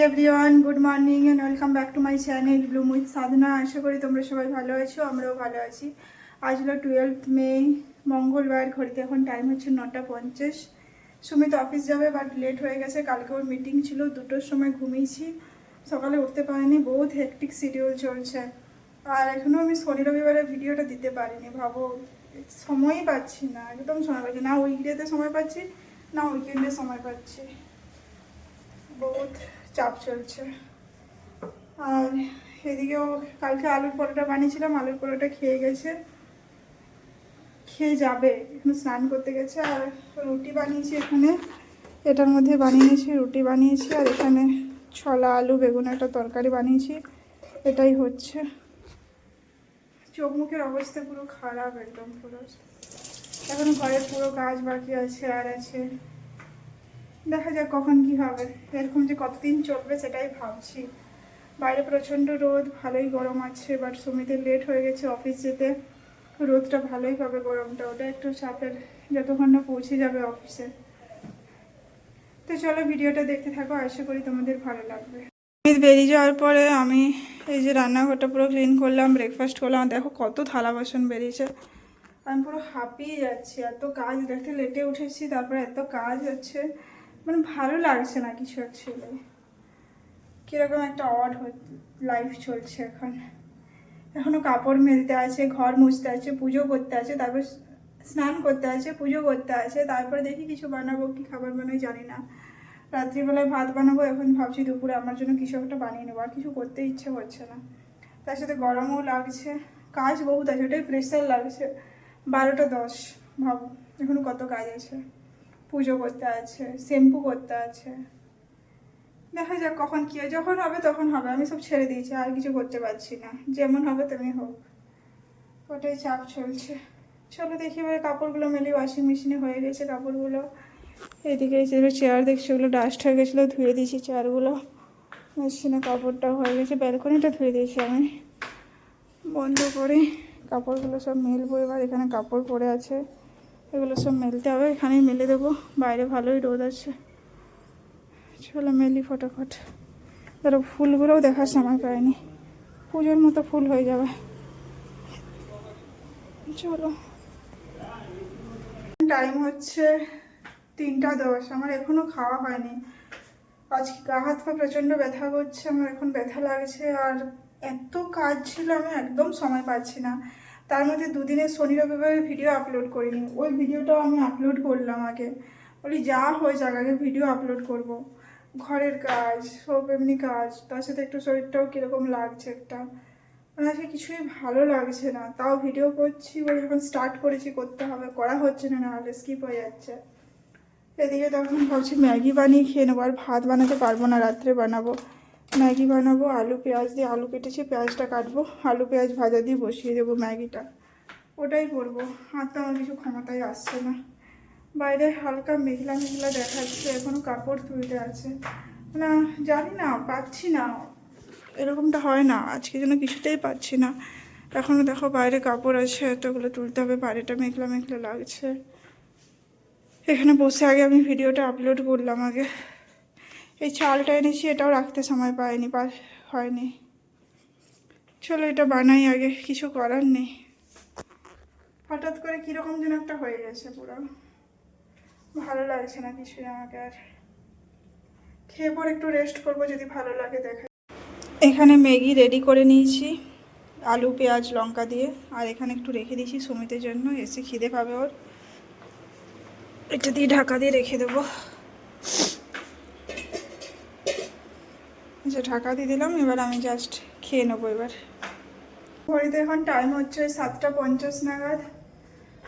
Everyone, good morning and welcome back to my channel bloom with Sadhana. আশা করি তোমরা সবাই ভালো আছো, আমরাও ভালো আছি। আজ হলো 12 মে, মঙ্গলবার। ঘড়িতে এখন টাইম হচ্ছে 9:50। সুমিত অফিস যাবে, বাট লেট হয়ে গেছে। কালকে ওর মিটিং ছিল, 2টোর সময় ঘুমিয়েছি, সকালে উঠতে পারিনি। বহুত হেক্টিক শিডিউল চলছে। আর এখনও আমি শনি রবিবারের ভিডিওটা দিতে পারিনি। ভাবো, সময়ই পাচ্ছি না, একদম সময় পাচ্ছি না। উইকডেতে সময় পাচ্ছি না, উইকেন্ডে সময় পাচ্ছি। বহুত চাপ চলছে। আর এদিকেও কালকে আলুর পরোটা বানিয়েছিলাম, আলুর পরোটা খেয়ে গেছে, খেয়ে যাবে, এখন স্নান করতে গেছে। আর রুটি বানিয়েছি, এখানে এটার মধ্যে বানিয়েছি, রুটি বানিয়েছি। আর এখানে ছোলা আলু বেগুন একটা তরকারি বানিয়েছি। এটাই হচ্ছে। চোখ মুখের অবস্থা পুরো খারাপ, একদম পুরো। এখন ঘরের পুরো কাজ বাকি আছে, আর আছে। দেখা যাক কখন কি হবে। এরকম যে কতদিন চলবে সেটাই ভাবছি। বাইরে প্রচণ্ড রোদ, ভালোই গরম আছে। বাট সুমিতের লেট হয়ে গেছে অফিস যেতে। রোদটা ভালোই পাবে, গরমটা ওটা একটু চাপের, যতক্ষণ না পৌঁছে যাবে অফিসে। তো চলো ভিডিওটা দেখতে থাকো, আশা করি তোমাদের ভালো লাগবে। সুমিত বেরিয়ে যাওয়ার পরে আমি এই যে রান্নাঘরটা পুরো ক্লিন করলাম, ব্রেকফাস্ট করলাম। দেখো কত থালা বাসন বেরিয়েছে। আমি পুরো হাঁপিয়ে যাচ্ছি, এত কাজ। দেখতে লেটে উঠেছি, তারপরে এত কাজ হচ্ছে, মানে ভালো লাগছে না কিছু। অ্যাকচুয়ালি কীরকম একটা অড লাইফ চলছে এখন। এখনও কাপড় মেলতে আছে, ঘর মুছতে আছে, পুজো করতে আছে, তারপর স্নান করতে আছে, পুজো করতে আছে। তারপরে দেখি কিছু বানাবো, কি খাবার বানাই জানি না। রাত্রিবেলায় ভাত বানাবো। এখন ভাবছি দুপুরে আমার জন্য কিছু একটা বানিয়ে নেবো। আর কিছু করতে ইচ্ছে করছে না, তার সাথে গরমও লাগছে। কাজ বহুত আছে, ওটাই প্রেশার লাগছে। 12টা 10, ভাবো এখনও কত কাজ আছে। পুজো করতে আছে, শ্যাম্পু করতে আছে। দেখা যাক কখন কী হয়, যখন হবে তখন হবে। আমি সব ছেড়ে দিয়েছি, আর কিছু করতে পারছি না। যেমন হবে তেমনি হোক, ওটাই চাপ চলছে। চলো দেখি এবার কাপড়গুলো মেলি। ওয়াশিং মেশিনে হয়ে গেছে কাপড়গুলো। এদিকে যেগুলো চেয়ার দেখছি ওগুলো ডাস্ট হয়ে গেছিলো, ধুয়ে দিয়েছি চেয়ারগুলো। মেশিনে কাপড়টাও হয়ে গেছে, ব্যালকনিটা ধুয়ে দিয়েছি আমি বন্ধ করে। কাপড়গুলো সব মেলবো এবার। এখানে কাপড় পরে আছে, এগুলো সব মেলতে হবে। এখানেই মেলে দেবো, বাইরে ভালোই রোদ আছে। চলো মেলি ফটাফট। ধরো ফুলগুলোও দেখার সময় পাইনি, পুজোর মতো ফুল হয়ে যাবে। চলো, টাইম হচ্ছে 3টা 10। আমার এখনও খাওয়া হয়নি। আজকে গা হাত পা প্রচণ্ড ব্যথা করছে, আমার এখন ব্যথা লাগছে। আর এত কাজ ছিল, আমি একদম সময় পাচ্ছি না। তার মধ্যে দুদিনের শনি রবিবারের ভিডিও আপলোড করিনি। ওই ভিডিওটাও আমি আপলোড করলাম আগে। বলি যা হয়ে যাক, আগে ভিডিও আপলোড করব। ঘরের কাজ সব এমনি কাজ, তার সাথে একটু শরীরটাও কীরকম লাগছে একটা, মানে আজকে কিছুই ভালো লাগছে না। তাও ভিডিও করছি বলে যখন স্টার্ট করেছি করতে হবে, করা হচ্ছে না, নাহলে স্কিপ হয়ে যাচ্ছে। এদিকে তখন ভাবছি ম্যাগি বানিয়ে খেয়ে নেবো। আর ভাত বানাতে পারবো না, রাত্রে বানাবো। ম্যাগি বানাবো, আলু পেঁয়াজ দিয়ে। আলু কেটেছি, পেঁয়াজটা কাটবো, আলু পেঁয়াজ ভাজা দিয়ে বসিয়ে দেবো ম্যাগিটা। ওটাই করবো। আর তো আমার কিছু ক্ষমতাই আসছে না। বাইরে হালকা মেঘলা মেঘলা দেখাচ্ছে, এখনও কাপড় তুলতে আছে না। জানি না, পাচ্ছি না। এরকমটা হয় না, আজকে যেন কিছুতেই পাচ্ছি না। এখনও দেখো বাইরে কাপড় আছে, এতগুলো তুলতে হবে। বাইরেটা মেঘলা মেঘলা লাগছে। এখানে বসে আগে আমি ভিডিওটা আপলোড করলাম আগে। এই চালটা এনেছি, এটাও রাখতে সময় পাইনি, হয়নি। চলো এটা বানাই আগে, কিছু করার নেই। হঠাৎ করে কীরকম যেন একটা হয়ে গেছে, পুরো ভালো লাগছে না কিছুই আমাকে। আর খেয়ে পর একটু রেস্ট করবো, যদি ভালো লাগে দেখা। এখানে ম্যাগি রেডি করে নিয়েছি, আলু পেঁয়াজ লঙ্কা দিয়ে। আর এখানে একটু রেখে দিয়েছি সুমিতের জন্য, এসে খিদে পাবে ওর। এটা দিয়ে ঢাকা দিয়ে রেখে দেবো। যে ঢাকা দিয়ে দিলাম, এবার আমি জাস্ট খেয়ে নেবো। এবার ঘড়িতে এখন টাইম হচ্ছে 7টা 50 নাগাদ।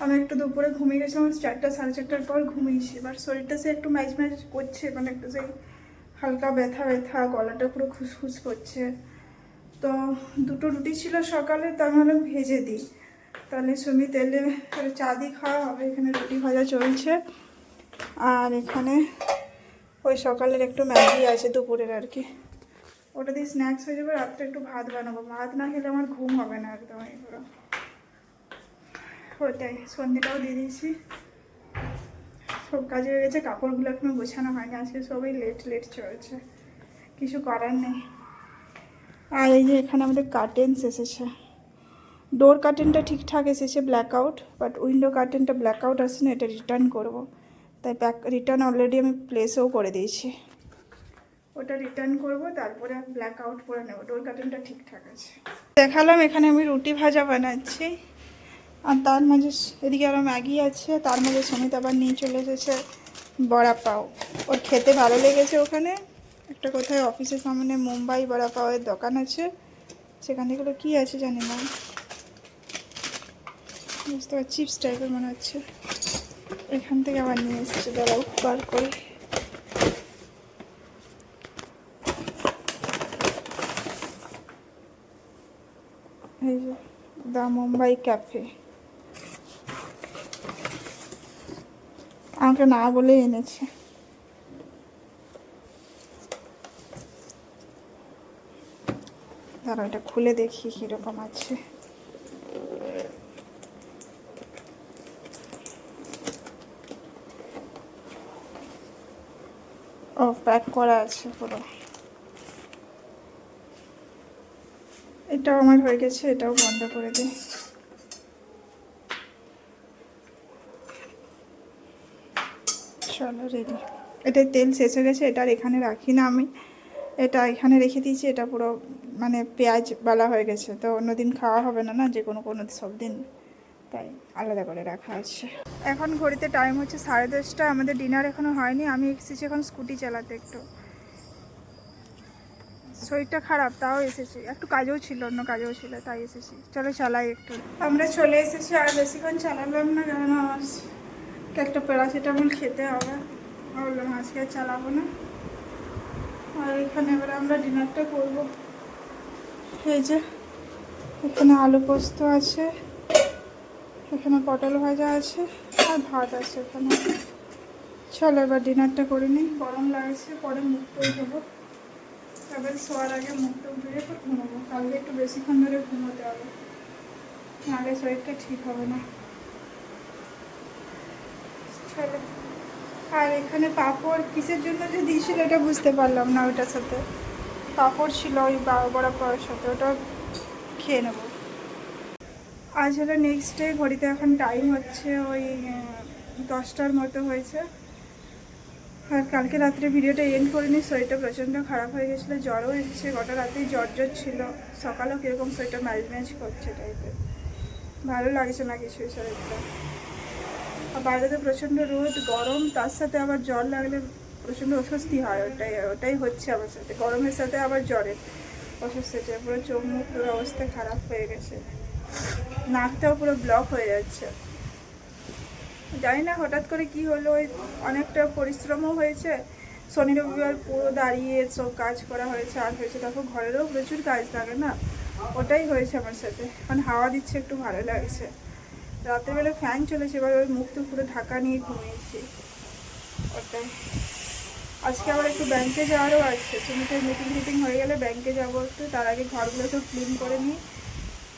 আমি একটু দুপুরে ঘুমিয়ে গেছিলাম, 4টা 4:30টার পর ঘুমিয়েছি। এবার শরীরটা সে একটু ম্যাচ ম্যাচ করছে, মানে একটু সেই হালকা ব্যথা ব্যথা, গলাটা পুরো খুসখুস করছে। তো 2টো রুটি ছিল সকালে, তো আমি ভাবলাম ভেজে দিই, তাহলে সুমিত এলে চা দিয়ে খাওয়া হবে। এখানে রুটি ভাজা চলছে। আর এখানে ওই সকালের একটু ম্যাগি আছে দুপুরের আর কি, ওটা দিয়ে স্ন্যাক্স হয়ে যাবে। রাত্রে একটু ভাত বানাবো, ভাত না খেলে আমার ঘুম হবে না একদম। পুরো ওটাই। সন্ধ্যেটাও দিয়ে দিয়েছি, সব কাজ হয়ে গেছে। কাপড়গুলো এখনো গোছানো হয়নি, আজকে সবাই লেট লেট চলছে। কিছু করার নেই। আর এই যে এখানে আমাদের কার্টেন্স এসেছে, ডোর কার্টেনটা ঠিকঠাক এসেছে ব্ল্যাক আউট, বাট উইন্ডো কার্টেনটা ব্ল্যাক আউট আসছে না, এটা রিটার্ন করব। তাই রিটার্ন অলরেডি আমি প্লেসও করে দিয়েছি, ওটা রিটার্ন করব, তারপরে ব্ল্যাক আউট করে নেব। ডোর কার্টেনটা ঠিকঠাক আছে। দেখালাম এখানে আমি রুটি ভাজা বানাচ্ছি, আর তার মাঝে এদিকে আরও ম্যাগি আছে, তার মাঝে সমিত আবার নিয়ে চলে এসেছে বড়া পাও। ওর খেতে ভালো লেগেছে, ওখানে একটা কোথায় অফিসের সামনে মুম্বাই বড়া পাওয়ের দোকান আছে, সেখান থেকে কী আছে জানি না, বুঝতে পারছি চিপস টাইপের মনে হচ্ছে, এখান থেকে আবার নিয়ে এসেছে। দাঁড়াও বার করে, এই যে দ্য মুম্বাই ক্যাফে, আমাকে না বলে এনেছে। দাঁড়াও এটা খুলে দেখি কীরকম আছে। ও প্যাক করা আছে পুরো। এটাও আমার হয়ে গেছে, এটাও বন্ধ করে দিই। চলো রেডি। এটাই তেল শেষ হয়ে গেছে, এটা আর এখানে রাখি না আমি, এটা এখানে রেখে দিয়েছি। এটা পুরো মানে পেঁয়াজওয়ালা হয়ে গেছে, তো অন্যদিন খাওয়া হবে না, না যে কোনো সব দিন, তাই আলাদা করে রাখা আছে। এখন ঘড়িতে টাইম হচ্ছে 10:30, আমাদের ডিনার এখনও হয়নি। আমি এসেছি এখন স্কুটি চালাতে, একটু শরীরটা খারাপ, তাও এসেছি, একটু কাজও ছিল, অন্য কাজও ছিল, তাই এসেছি। চলো চালাই একটু। আমরা চলে এসেছি, আর বেশিক্ষণ চালালাম না, কারণ আমার একটা প্যারাসিটামল খেতে হবে, বললাম আজকে চালাবো না। আর এখানে এবার আমরা ডিনারটা করব। এই যে এখানে আলু পোস্ত আছে, এখানে পটল ভাজা আছে, আর ভাত আছে এখানে। চলো এবার ডিনারটা করে নিই, গরম লাগছে, পরে মুখ টুক ধোবো, এবার শোয়ার আগে মুখ টুক ধুয়ে তো ঘুমাবো। কালকে একটু বেশিক্ষণ ধরে ঘুমোতে হবে, নাহলে শরীরটা ঠিক হবে না। চলো। আর এখানে পাঁপড় কিসের জন্য যে দিয়েছিল এটা বুঝতে পারলাম না, ওইটার সাথে পাঁপড় ছিল ওই বড়া পাওয়ার সাথে, ওটা খেয়ে নেব। আজ হলো নেক্সট ডে, ঘড়িতে এখন টাইম হচ্ছে ওই 10টার মতো হয়েছে। আর কালকে রাত্রে ভিডিওটা এন্ড করিনি, শরীরটা প্রচণ্ড খারাপ হয়ে গেছিলো, জ্বরও এসেছে, গোটা রাতেই জ্বর ছিল, সকালেও কীরকম শরীরটা ম্যাজ ম্যাজ করছে টাইপের, ভালো লাগছে না কিছুই শরীরটা। আর বাইরে তো প্রচণ্ড রোদ গরম, তার সাথে আবার জ্বর লাগলে প্রচণ্ড অস্বস্তি হয়, ওটাই হচ্ছে আমার সাথে, গরমের সাথে আবার জ্বরের অস্বস্তি হচ্ছে, পুরো চোখ মুখ পুরো অবস্থা খারাপ হয়ে গেছে, নাকটাও পুরো ব্লক হয়ে যাচ্ছে। জানি না হঠাৎ করে কি হলো, ওই অনেকটা পরিশ্রমও হয়েছে, শনি রবিবার পুরো দাঁড়িয়ে সব কাজ করা হয়েছে, আর হয়েছে তারপর ঘরেরও প্রচুর কাজ থাকে না, ওটাই হয়েছে আমার সাথে। এখন হাওয়া দিচ্ছে, একটু ভালো লাগছে, রাত্রেবেলা ফ্যান চলেছে, এবার ওই মুখ তো পুরো ঢাকা নিয়ে ঘুমিয়েছি, ওটাই। আজকে আবার একটু ব্যাংকে যাওয়ারও আছে, সুমিতের মিটিং হয়ে গেলে ব্যাংকে যাবো একটু, তার আগে ঘরগুলো সব ক্লিন করে নিই,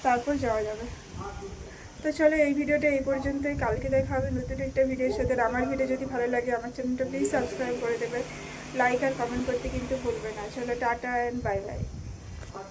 তারপর যাওয়া যাবে। তো চলো এই ভিডিওটা এই পর্যন্তই, কালকে দেখা হবে নতুন একটা ভিডিওর সাথে। আমার ভিডিও যদি ভালো লাগে আমার চ্যানেলটা প্লিজ সাবস্ক্রাইব করে দেবে, লাইক আর কমেন্ট করতে কিন্তু ভুলবে না। চলো টাটা অ্যান্ড বাই বাই।